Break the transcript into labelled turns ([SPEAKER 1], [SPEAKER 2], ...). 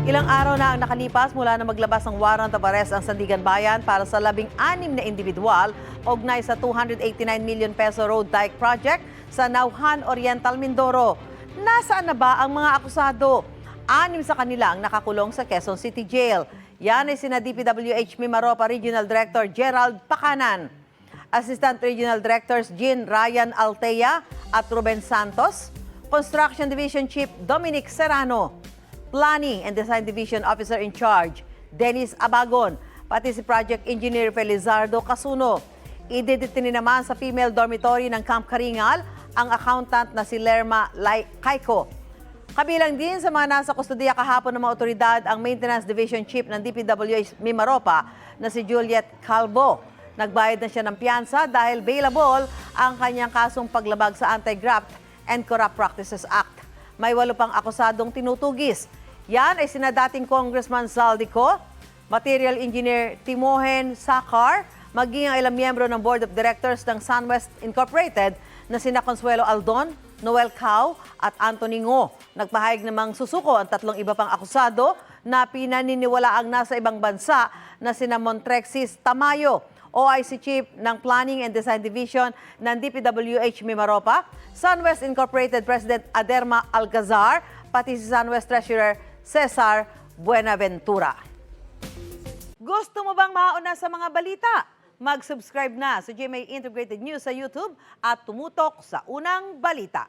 [SPEAKER 1] Ilang araw na ang nakalipas mula na maglabas ng warrant of arrest ang Sandigan Bayan para sa 16 na individual ugnay sa 289 million peso road dike project sa Nauhan Oriental, Mindoro. Nasaan na ba ang mga akusado? 6 sa kanila ang nakakulong sa Quezon City Jail. Yan ay sina DPWH Mimaropa Regional Director Gerald Pacanan, Assistant Regional Directors Jean Ryan Altea at Ruben Santos, Construction Division Chief Dominic Serrano, Planning and Design Division Officer in Charge Dennis Abagon, pati si Project Engineer Felizardo Casuno. Idedetini naman sa female dormitory ng Camp Karingal ang accountant na si Lerma Kaiko. Kabilang din sa mga nasa kustudiya kahapon ng mga otoridad ang Maintenance Division Chief ng DPWH Mimaropa na si Juliet Calvo. Nagbayad na siya ng piyansa dahil bailable ang kanyang kasong paglabag sa Anti-Graft and Corrupt Practices Act. May 8 pang akusadong tinutugis. Yan ay sina dating Congressman Zaldico, Material Engineer Timohen Sakar, maging ang ilang miyembro ng Board of Directors ng SunWest Incorporated na sina Consuelo Aldon, Noel Cao at Anthony Ngo. Nagpahayag namang susuko ang 3 iba pang akusado na pinaniniwalaang nasa ibang bansa na sina Montrexis Tamayo, OIC Chief ng Planning and Design Division ng DPWH Mimaropa, SunWest Incorporated President Aderma Alcazar, pati si SunWest Treasurer Cesar Buenaventura. Gusto mo bang mauna sa mga balita? Mag-subscribe na sa GMA Integrated News sa YouTube at tumutok sa unang balita.